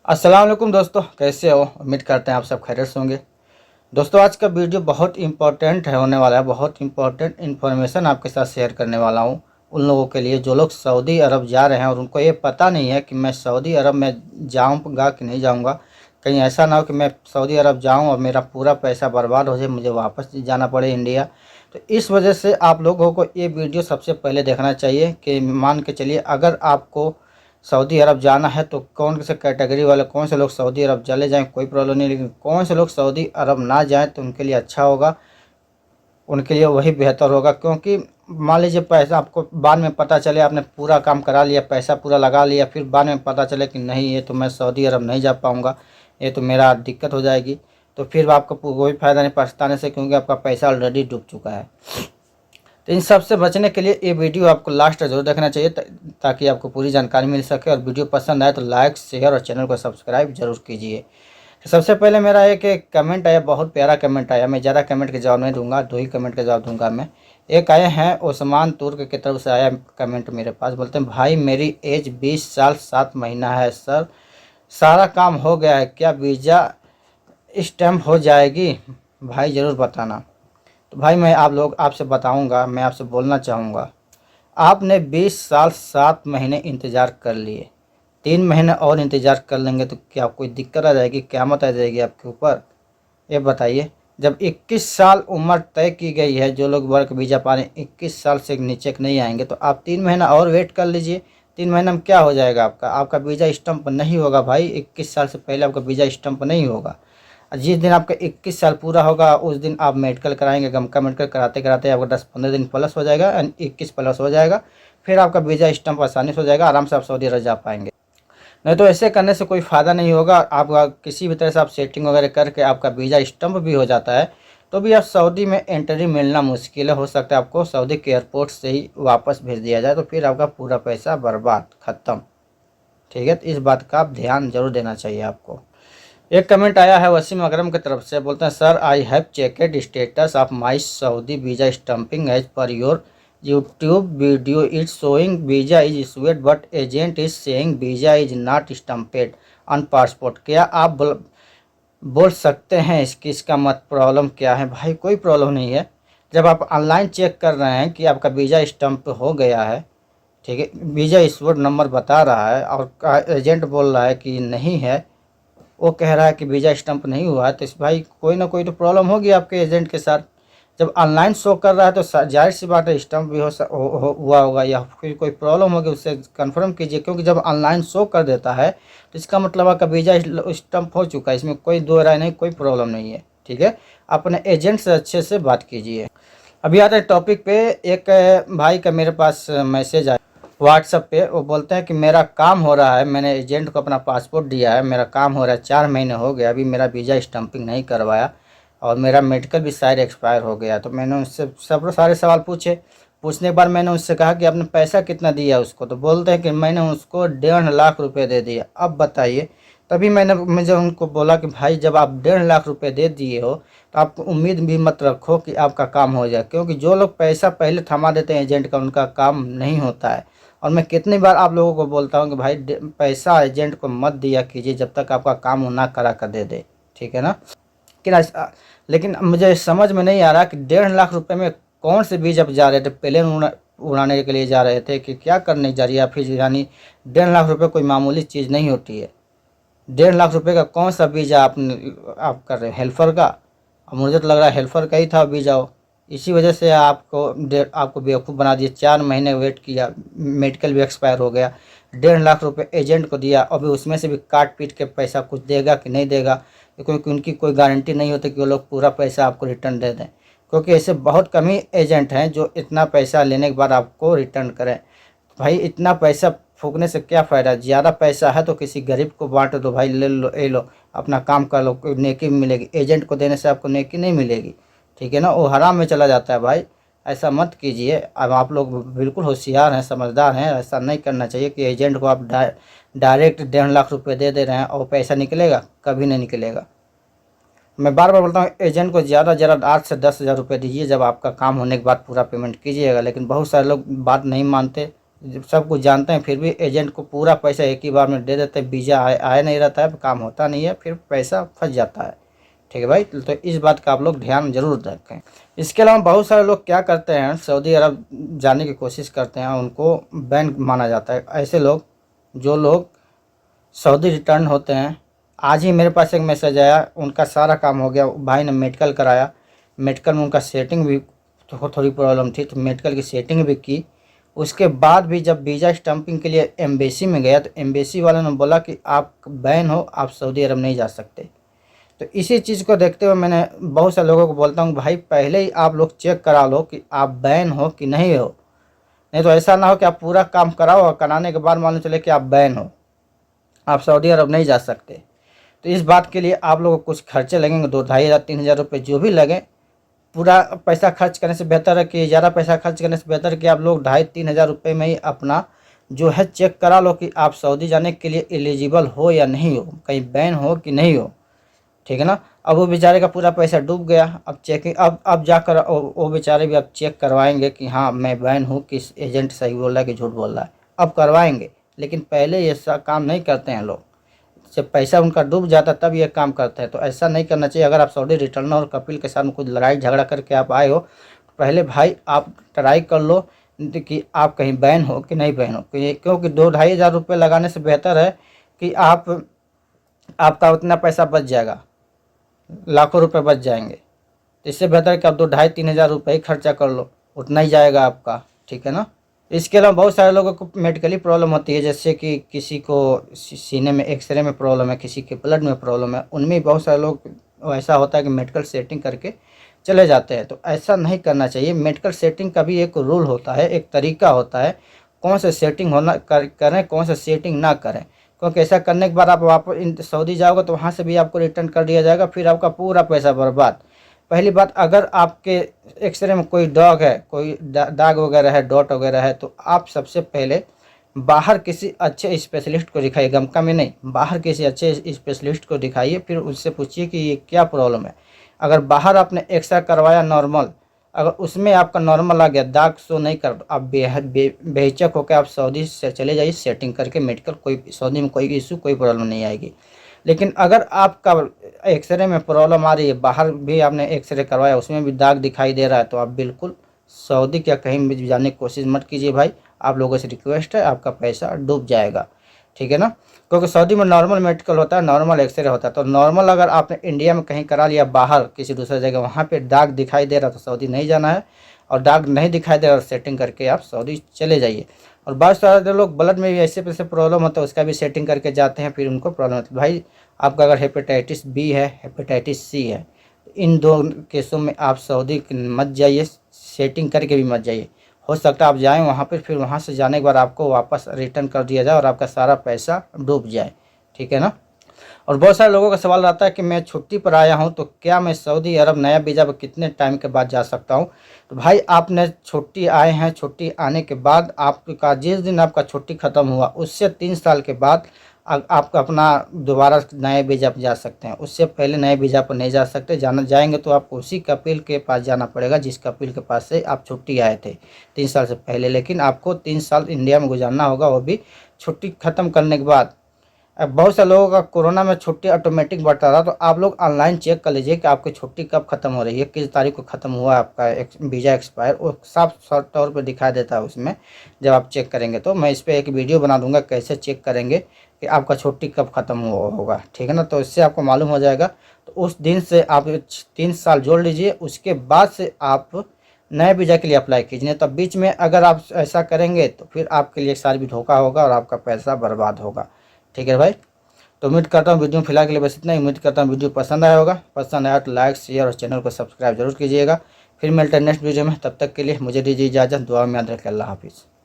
अस्सलाम वालेकुम दोस्तों, कैसे हो? उम्मीद करते हैं आप सब खैरियत से होंगे। दोस्तों, आज का वीडियो बहुत इंपॉर्टेंट है होने वाला है। बहुत इंपॉर्टेंट इन्फॉर्मेशन आपके साथ शेयर करने वाला हूं उन लोगों के लिए जो लोग सऊदी अरब जा रहे हैं और उनको ये पता नहीं है कि मैं सऊदी अरब में जाऊंगा कि नहीं जाऊंगा। कहीं ऐसा ना हो कि मैं सऊदी अरब जाऊं और मेरा पूरा पैसा बर्बाद हो जाए, मुझे वापस जाना पड़े इंडिया। तो इस वजह से आप लोगों को ये वीडियो सबसे पहले देखना चाहिए कि मान के चलिए, अगर आपको सऊदी अरब जाना है तो कौन से कैटेगरी वाले, कौन से लोग सऊदी अरब चले जाएं कोई प्रॉब्लम नहीं, लेकिन कौन से लोग सऊदी अरब ना जाएं तो उनके लिए अच्छा होगा, उनके लिए वही बेहतर होगा। क्योंकि मान लीजिए पैसा आपको बाद में पता चले, आपने पूरा काम करा लिया, पैसा पूरा लगा लिया, फिर बाद में पता चले कि नहीं, ये तो मैं सऊदी अरब नहीं जा पाऊँगा, ये तो मेरा दिक्कत हो जाएगी, तो फिर आपको कोई फ़ायदा नहीं पछताने से, क्योंकि आपका पैसा ऑलरेडी डूब चुका है। तो इन सब से बचने के लिए ये वीडियो आपको लास्ट तक जरूर देखना चाहिए ताकि आपको पूरी जानकारी मिल सके। और वीडियो पसंद आए तो लाइक, शेयर और चैनल को सब्सक्राइब जरूर कीजिए। तो सबसे पहले मेरा एक कमेंट आया, बहुत प्यारा कमेंट आया। मैं ज़्यादा कमेंट के जवाब नहीं दूंगा, 2 ही कमेंट के जवाब दूंगा मैं। एक आए हैं ओस्मान तुर्क की तरफ से आया कमेंट मेरे पास, बोलते हैं भाई मेरी एज 20 साल 7 महीना है सर, सारा काम हो गया है, क्या वीज़ा स्टैम्प हो जाएगी? भाई ज़रूर बताना। तो भाई मैं आपसे बताऊंगा, मैं आपसे बोलना चाहूँगा, आपने 20 साल 7 महीने इंतज़ार कर लिए, 3 महीने और इंतज़ार कर लेंगे तो क्या कोई दिक्कत आ जाएगी, क़यामत आ जाएगी आपके ऊपर? ये बताइए। जब 21 साल उम्र तय की गई है, जो लोग वर्क वीज़ा पा रहे हैं 21 साल से नीचे के नहीं आएंगे, तो आप 3 महीना और वेट कर लीजिए। 3 महीने में क्या हो जाएगा आपका वीज़ा स्टम्प नहीं होगा भाई। 21 साल से पहले आपका वीज़ा स्टम्प नहीं होगा। जिस दिन आपका 21 साल पूरा होगा उस दिन आप मेडिकल कराएंगे, गम का मेडिकल कराते कराते आपका 10-15 दिन प्लस हो जाएगा, 21 प्लस हो जाएगा, फिर आपका वीज़ा स्टम्प आसानी से हो जाएगा, आराम से आप सऊदी अरब जा पाएंगे। नहीं तो ऐसे करने से कोई फ़ायदा नहीं होगा। आपका किसी भी तरह से आप सेटिंग वगैरह करके आपका वीज़ा स्टम्प भी हो जाता है तो भी आप सऊदी में एंट्री मिलना मुश्किल है। हो सकता है आपको सऊदी के एयरपोर्ट से ही वापस भेज दिया जाए, तो फिर आपका पूरा पैसा बर्बाद, ख़त्म। ठीक है, तो इस बात का आप ध्यान जरूर देना चाहिए आपको। एक कमेंट आया है वसीम अकरम की तरफ से, बोलते हैं sir I have checked status of my Saudi visa stamping as per your YouTube video, it's showing visa is issued but agent is saying visa is not stamped on passport. क्या आप बोल सकते हैं इसका मत प्रॉब्लम क्या है? भाई कोई प्रॉब्लम नहीं है। जब आप ऑनलाइन चेक कर रहे हैं कि आपका वीज़ा स्टम्प हो गया है, ठीक है, वीज़ा इशूड नंबर बता रहा है और एजेंट बोल रहा है कि नहीं है, वो कह रहा है कि वीज़ा स्टम्प नहीं हुआ है, तो इस भाई कोई ना कोई तो प्रॉब्लम होगी आपके एजेंट के साथ। जब ऑनलाइन शो कर रहा है तो जाहिर सी बात है स्टम्प भी हुआ होगा, या फिर कोई प्रॉब्लम होगी, उससे कंफर्म कीजिए। क्योंकि जब ऑनलाइन शो कर देता है तो इसका मतलब आपका वीज़ा स्टम्प हो चुका है, इसमें कोई दो राय नहीं, कोई प्रॉब्लम नहीं है। ठीक है, अपने एजेंट से अच्छे से बात कीजिए। अभी आते हैं टॉपिक पे। एक भाई का मेरे पास मैसेज आया व्हाट्सएप पे, वो बोलते हैं कि मेरा काम हो रहा है, मैंने एजेंट को अपना पासपोर्ट दिया है, मेरा काम हो रहा है, 4 महीने हो गए, अभी मेरा वीज़ा स्टम्पिंग नहीं करवाया और मेरा मेडिकल भी शायद एक्सपायर हो गया। तो मैंने उससे सब सारे सवाल पूछने के बाद मैंने उससे कहा कि आपने पैसा कितना दिया उसको? तो बोलते हैं कि मैंने उसको 1.5 लाख रुपये दे दिया। अब बताइए। तभी मुझे उनको बोला कि भाई जब आप 1.5 लाख रुपये दे दिए हो तो आप उम्मीद भी मत रखो कि आपका काम हो जाए, क्योंकि जो लोग पैसा पहले थमा देते हैं एजेंट का, उनका काम नहीं होता है। और मैं कितनी बार आप लोगों को बोलता हूँ कि भाई पैसा एजेंट को मत दिया कीजिए जब तक आपका काम वो ना करा कर दे दे। ठीक है ना? लेकिन मुझे समझ में नहीं आ रहा कि 1.5 लाख रुपए में कौन से बीज अब जा रहे थे? प्लेन उड़ाने के लिए जा रहे थे कि क्या करने जा रही है फिर? यानी 1.5 लाख रुपये कोई मामूली चीज़ नहीं होती है। 1.5 लाख रुपये का कौन सा वीज़ा आप कर रहे हैं? हेल्पर का? और मुझे तो लग रहा है हेल्पर का ही था वीज़ा वो। इसी वजह से आपको बेवकूफ़ बना दिया। 4 महीने वेट किया, मेडिकल भी एक्सपायर हो गया, 1.5 लाख रुपये एजेंट को दिया, अभी उसमें से भी काट पीट के पैसा कुछ देगा कि नहीं देगा, क्योंकि उनकी कोई गारंटी नहीं होती कि वो लोग पूरा पैसा आपको रिटर्न दे दें। क्योंकि ऐसे बहुत कम ही एजेंट हैं जो इतना पैसा लेने के बाद आपको रिटर्न करें। भाई इतना पैसा फूकने से क्या फ़ायदा? ज़्यादा पैसा है तो किसी गरीब को बांट दो भाई, ले लो अपना काम कर लो, नेकी मिलेगी। एजेंट को देने से आपको नेकी नहीं मिलेगी। ठीक है ना? वो हराम में चला जाता है भाई। ऐसा मत कीजिए। अब आप लोग बिल्कुल होशियार हैं, समझदार हैं, ऐसा नहीं करना चाहिए कि एजेंट को आप डायरेक्ट 1.5 लाख रुपये दे रहे हैं और पैसा निकलेगा, कभी नहीं निकलेगा। मैं बार बार बोलता हूँ एजेंट को ज़्यादा से ज़्यादा 8 से 10 हज़ार रुपये दीजिए, जब आपका काम होने के बाद पूरा पेमेंट कीजिएगा। लेकिन बहुत सारे लोग बात नहीं मानते, सब कुछ जानते हैं, फिर भी एजेंट को पूरा पैसा एक ही बार में दे देते हैं, वीज़ा आया नहीं रहता है, काम होता नहीं है, फिर पैसा फंस जाता है। ठीक है भाई, तो इस बात का आप लोग ध्यान जरूर रखें। इसके अलावा बहुत सारे लोग क्या करते हैं, सऊदी अरब जाने की कोशिश करते हैं, उनको बैन माना जाता है। ऐसे लोग, जो लोग सऊदी रिटर्न होते हैं, आज ही मेरे पास एक मैसेज आया, उनका सारा काम हो गया, भाई ने मेडिकल कराया, मेडिकल में उनका सेटिंग भी थोड़ी प्रॉब्लम थी, तो मेडिकल की सेटिंग भी की। उसके बाद भी जब वीज़ा स्टम्पिंग के लिए एम्बेसी में गया, तो एम्बेसी वालों ने बोला कि आप बैन हो, आप सऊदी अरब नहीं जा सकते। तो इसी चीज़ को देखते हुए मैंने बहुत से लोगों को बोलता हूँ, भाई पहले ही आप लोग चेक करा लो कि आप बैन हो कि नहीं हो, नहीं तो ऐसा ना हो कि आप पूरा काम कराओ और कराने के बाद मालूम चले कि आप बैन हो, आप सऊदी अरब नहीं जा सकते। तो इस बात के लिए आप लोगों को कुछ खर्चे लगेंगे, 2-2,500-3,000 रुपये जो भी लगे, पूरा पैसा खर्च करने से बेहतर है कि ज़्यादा पैसा खर्च करने से बेहतर है कि आप लोग 2,500-3,000 रुपये में ही अपना जो है चेक करा लो कि आप सऊदी जाने के लिए एलिजिबल हो या नहीं हो, कहीं बैन हो कि नहीं हो। ठीक है ना। अब वो बेचारे का पूरा पैसा डूब गया, अब चेकिंग, अब जाकर वो बेचारे भी अब चेक करवाएंगे कि हाँ मैं बैन हूँ, किस एजेंट सही बोल रहा है कि झूठ बोल रहा है, अब करवाएंगे। लेकिन पहले ये सब काम नहीं करते हैं लोग, जब पैसा उनका डूब जाता तब ये काम करते हैं। तो ऐसा नहीं करना चाहिए। अगर आप सऊदी रिटर्नर और कपिल के साथ में कुछ लड़ाई झगड़ा करके आप आए हो, पहले भाई आप ट्राई कर लो कि आप कहीं बैन हो कि नहीं बैन हो, क्योंकि 2-2,500 रुपये लगाने से बेहतर है कि आपका उतना पैसा बच जाएगा, लाखों रुपए बच जाएंगे। तो इससे बेहतर है कि आप 2-2,500-3,000 रुपये ही खर्चा कर लो, उतना ही जाएगा आपका। ठीक है ना। इसके अलावा बहुत सारे लोगों को मेडिकली प्रॉब्लम होती है, जैसे कि किसी को सीने में एक्सरे में प्रॉब्लम है, किसी के ब्लड में प्रॉब्लम है, उनमें बहुत सारे लोग ऐसा होता है कि मेडिकल सेटिंग करके चले जाते हैं। तो ऐसा नहीं करना चाहिए। मेडिकल सेटिंग का भी एक रूल होता है, एक तरीका होता है, कौन सा सेटिंग करें, कौन सा सेटिंग ना करें। क्योंकि ऐसा करने के बाद आप वापस सऊदी जाओगे तो वहाँ से भी आपको रिटर्न कर दिया जाएगा, फिर आपका पूरा पैसा बर्बाद। पहली बात, अगर आपके एक्सरे में कोई डॉग है, कोई दाग वगैरह है, डॉट वगैरह है, तो आप सबसे पहले बाहर किसी अच्छे स्पेशलिस्ट को दिखाइए, गमका में नहीं, बाहर किसी अच्छे स्पेशलिस्ट को दिखाइए, फिर उससे पूछिए कि ये क्या प्रॉब्लम है। अगर बाहर आपने एक्सरे करवाया नॉर्मल, अगर उसमें आपका नॉर्मल आ गया, दाग शो नहीं कर, आप बेहिचक होकर आप सऊदी से चले जाइए सेटिंग करके मेडिकल, कोई सऊदी में कोई इशू, कोई प्रॉब्लम नहीं आएगी। लेकिन अगर आपका एक्सरे में प्रॉब्लम आ रही है, बाहर भी आपने एक्सरे करवाया, उसमें भी दाग दिखाई दे रहा है, तो आप बिल्कुल सऊदी क्या कहीं भी जाने की कोशिश मत कीजिए भाई। आप लोगों से रिक्वेस्ट है, आपका पैसा डूब जाएगा। ठीक है ना। क्योंकि सऊदी में नॉर्मल मेडिकल होता है, नॉर्मल एक्सरे होता है। तो नॉर्मल अगर आपने इंडिया में कहीं करा लिया, बाहर किसी दूसरे जगह, वहाँ पे दाग दिखाई दे रहा तो सऊदी नहीं जाना है, और दाग नहीं दिखाई दे रहा सेटिंग करके आप सऊदी चले जाइए। और बहुत सारे लोग ब्लड में भी ऐसे वैसे प्रॉब्लम होता है, उसका भी सेटिंग करके जाते हैं, फिर उनको प्रॉब्लम होती है। भाई आपका अगर हेपेटाइटिस बी है, हेपेटाइटिस सी है, इन दो केसों में आप सऊदी मत जाइए, सेटिंग करके भी मत जाइए। हो सकता है आप जाएं वहाँ पर, फिर वहाँ से जाने के बाद आपको वापस रिटर्न कर दिया जाए और आपका सारा पैसा डूब जाए। ठीक है ना। और बहुत सारे लोगों का सवाल रहता है कि मैं छुट्टी पर आया हूं, तो क्या मैं सऊदी अरब नया वीज़ा पर कितने टाइम के बाद जा सकता हूं। तो भाई आपने छुट्टी आए हैं, छुट्टी आने के बाद आपका जिस दिन आपका छुट्टी ख़त्म हुआ उससे 3 साल के बाद आप अपना दोबारा नए वीज़ा पर जा सकते हैं। उससे पहले नए वीज़ा पर नहीं जा सकते। जाएंगे तो आपको उसी कपिल के पास जाना पड़ेगा जिस कपिल के पास से आप छुट्टी आए थे 3 साल से पहले। लेकिन आपको 3 साल इंडिया में गुजारना होगा, वो भी छुट्टी ख़त्म करने के बाद। अब बहुत से लोगों का कोरोना में छुट्टी ऑटोमेटिक बढ़ता रहा, तो आप लोग ऑनलाइन चेक कर लीजिए कि आपकी छुट्टी कब खत्म हो रही है, किस तारीख को ख़त्म हुआ है आपका वीज़ा एक्सपायर, वो साफ तौर पर दिखा देता है उसमें जब आप चेक करेंगे। तो मैं इस पर एक वीडियो बना दूंगा कैसे चेक करेंगे कि आपका छुट्टी कब ख़त्म होगा। ठीक है ना। तो इससे आपको मालूम हो जाएगा। तो उस दिन से आप 3 साल जोड़ लीजिए, उसके बाद से आप नए वीज़ा के लिए अप्लाई कीजिए। तब बीच में अगर आप ऐसा करेंगे तो फिर आपके लिए एक साल भी धोखा होगा और आपका पैसा बर्बाद होगा। ठीक है भाई। तो उम्मीद करता हूँ वीडियो फिलहाल के लिए बस इतना ही। उम्मीद करता हूँ वीडियो पसंद आया होगा। पसंद आया तो लाइक, शेयर और चैनल को सब्सक्राइब जरूर कीजिएगा। फिर मिलते हैं नेक्स्ट वीडियो में। तब तक के लिए मुझे दीजिए इजाज़त। दुआ में याद रखें। अल्लाह हाफिज़।